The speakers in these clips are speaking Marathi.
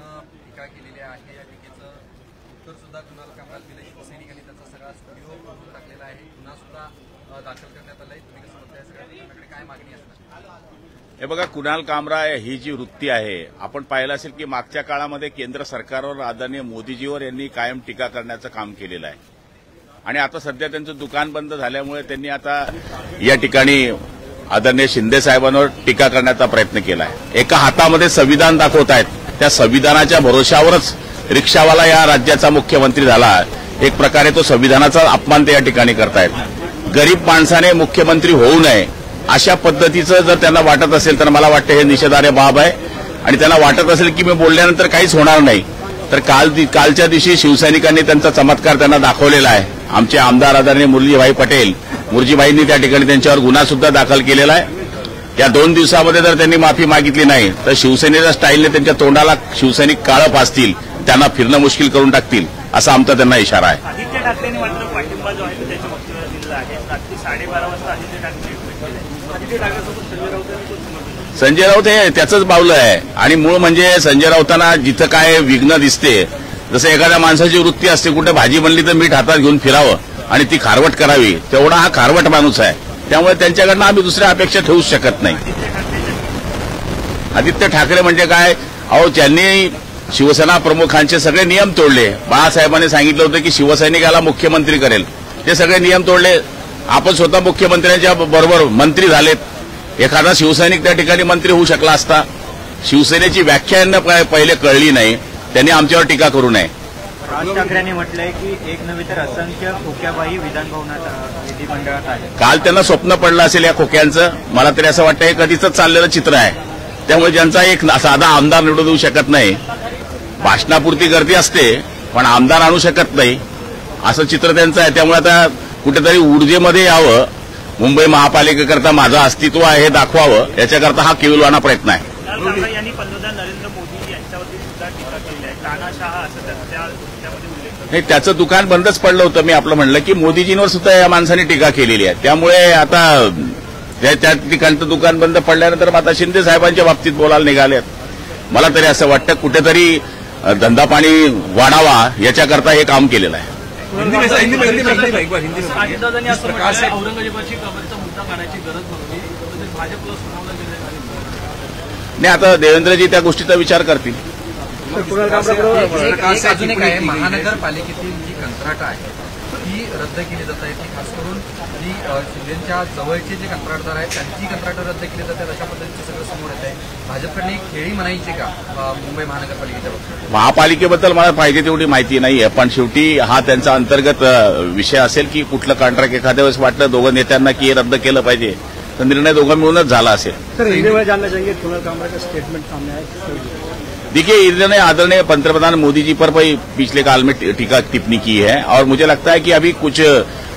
टीका केलेली आहे। या टीकेचं उत्तर सुद्धा कुणाल कामराला दिलं। शिवसैनिकांनी त्याचा सगळा स्टुडिओ बनवून टाकलेला आहे। गुन्हा सुद्धा दाखल करण्यात आलाय। तुम्ही कसं बघताय सगळ्यांकडे काय मागणी असणार? हे बघा, कुणाल कामरा ही जी वृत्ती आहे, आपण पाहिलं असेल की मागच्या काळामध्ये केंद्र सरकारवर आदरणीय मोदीजीवर यांनी कायम टीका करण्याचं काम केलेलं आहे आणि आता सध्या त्यांचं दुकान बंद झाल्यामुळे त्यांनी आता या ठिकाणी आदरणीय शिंदे साहेबांवर टीका करण्याचा प्रयत्न केला आहे। एका हातामध्ये संविधान दाखवत आहेत, त्या संविधानाच्या भरोशावरच रिक्षावाला या राज्याचा मुख्यमंत्री झाला। एक प्रकारे तो संविधानाचा अपमान ते या ठिकाणी करतायत। गरीब माणसाने मुख्यमंत्री होऊ नये अशा पद्धतीचं जर त्यांना वाटत असेल तर मला वाटतं हे निषेधार्ह बाब आहे आणि त्यांना वाटत असेल की मी बोलल्यानंतर काहीच होणार नाही तर कालच्या दिवशी शिवसैनिकांनी त्यांचा चमत्कार त्यांना दाखवलेला आहे। आमचे आमदार आदरणीय मुरलीभाई पटेल मुरजीभाईंनी त्या ठिकाणी त्यांच्यावर गुन्हा सुद्धा दाखल केलेला आहे। या 2 दिवसामध्ये जर त्यांनी माफी मागितली नाही तर शिवसेनेच्या स्टाईलने त्यांच्या तोंडाला शिवसैनिक काळं फासतील, त्यांना फिरणं मुश्किल करून टाकतील असा आमचा त्यांना इशारा आहे। आदित्य ठाकरेंनी मात्र पाठिंबा जो आहे त्याच्या वक्तव्याला दिलेला आहे। रात्री 12:30 वाजता आदित्य ठाकरेसोबत संजय राऊत हे त्याचंच बावलं आहे आणि मूळ म्हणजे संजय राऊतांना जिथं काय विघ्न दिसते, जसं एखाद्या माणसाची वृत्ती असते कुठे भाजी बनली तर मीठ हातात घेऊन फिरावं आणि ती खारवट करावी, तेवढा हा खारवट माणूस आहे। त्यामुळे त्यांच्याकडनं आम्ही दुसऱ्या अपेक्षा ठेवूच शकत नाही। आदित्य ठाकरे म्हणजे काय, अहो त्यांनी शिवसेना प्रमुखांचे सगळे नियम तोडले। बाळासाहेबांनी सांगितलं होतं की शिवसैनिकाला मुख्यमंत्री करेल, ते सगळे नियम तोडले। आपण स्वतः मुख्यमंत्र्यांच्या बरोबर मंत्री झालेत। एखादा शिवसैनिक त्या ठिकाणी मंत्री होऊ शकला असता। शिवसेनेची व्याख्या यांना पहिले कळली नाही, त्यांनी आमच्यावर टीका करू नये। राज ठाकरेंनी म्हटलंय की एक नव्हे तर असंख्य खोक्याबाई विधानभवनात विधिमंडळात आहे। काल त्यांना स्वप्न पडलं असेल या खोक्यांचं, मला तरी असं वाटतं हे कधीच चाललेलं चित्र आहे। त्यामुळे ज्यांचा एक साधा आमदार निवडून देऊ शकत नाही, भाषणापुरती गर्दी असते पण आमदार आणू शकत नाही असं चित्र त्यांचं आहे। त्यामुळे आता कुठेतरी ऊर्जेमध्ये यावं, मुंबई महापालिकेकरता माझं अस्तित्व आहे हे दाखवावं, याच्याकरता हा केविलवाणा प्रयत्न आहे। यांनी पंतप्रधान नरेंद्र मोदी यांच्यावरती सुद्धा टीका केली आहे। तानाशाह असं त्यामध्ये उल्लेख नाही, त्याचं दुकान बंदच पडलं होतं। मी आपलं म्हणलं की मोदीजींवर सुद्धा या माणसाने टीका केलेली आहे। त्यामुळे आता त्या ठिकाणचं दुकान बंद पडल्यानंतर आता शिंदे साहेबांच्या बाबतीत बोलायला निघालेत। मला तरी असं वाटतं कुठेतरी धंदा पाणी वाढावा याच्याकरता हे काम केलेलं आहे। औरंगजेबाची कबरचा मुद्दा काढायची गरज नव्हती, भाजपला सुनावलं गेलं नाही, आता देवेंद्रजी त्या गोष्टीचा विचार करतील। अजून एक आहे, महानगरपालिकेतील जी कंत्राटं आहेत ती रद्द केली जात आहेत। ती खास करून जी शिंदेच्या जवळचे जे कंत्राटदार आहेत त्यांची कंत्राटं रद्द केली जातात, अशा पद्धतीचं सगळं समोर येत आहे। भाजपकडे एक खेळी म्हणायची का मुंबई महानगरपालिकेच्या बाबतीत? महापालिकेबद्दल मला पाहिजे तेवढी माहिती नाहीये, पण शेवटी हा त्यांचा अंतर्गत विषय असेल की कुठलं कॉन्ट्रॅक्ट एखाद्या वेळेस वाटलं दोघं नेत्यांना की हे रद्द केलं पाहिजे तर निर्णय दोघं मिळूनच झाला असेल। सर, हिंदी में जानना चाहिए कुणाल कामरा का स्टेटमेंट सामने आया। देखिए, इन्होंने आदरणीय पंतप्रधान मोदी जी पर भी पिछले काल में टीका टिप्पणी की है और मुझे लगता है कि अभी कुछ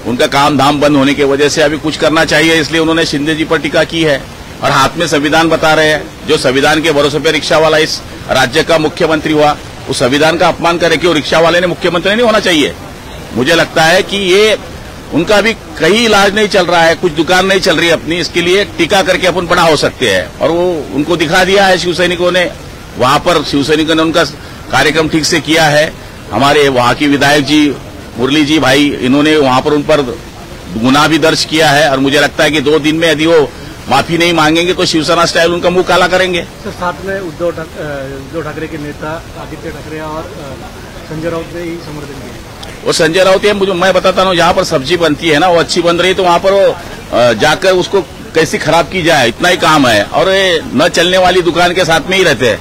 उनका काम धाम बंद होने की वजह से अभी कुछ करना चाहिए, इसलिए उन्होंने शिंदे जी पर टीका की है और हाथ में संविधान बता रहे हैं। जो संविधान के भरोसे पर रिक्शा वाला इस राज्य का मुख्यमंत्री हुआ, उस संविधान का अपमान करे कि वो रिक्शा वाले ने मुख्यमंत्री नहीं होना चाहिए। मुझे लगता है कि ये उनका अभी कहीं इलाज नहीं चल रहा है, कुछ दुकान नहीं चल रही अपनी, इसके लिए टीका करके अपन बड़ा हो सकते हैं और वो उनको दिखा दिया है शिवसैनिकों ने। वहां पर शिवसैनिकों ने उनका कार्यक्रम ठीक से किया है। हमारे वहां की विधायक जी मुरली जी भाई, इन्होंने वहां पर उन पर गुनाह भी दर्ज किया है और मुझे लगता है कि 2 दिन में यदि वो माफी नहीं मांगेंगे तो शिवसेना स्टाइल उनका मुंह काला करेंगे। सर, साथ में उद्धव ठाकरे के नेता आदित्य ठाकरे और संजय राउत ने ही समर्थन किया। वो संजय राउत है, मैं बताता हूँ, जहां पर सब्जी बनती है ना वो अच्छी बन रही है तो वहां पर वो जाकर उसको कैसी खराब की जाए इतना ही काम है और ये न चलने वाली दुकान के साथ में ही रहते हैं।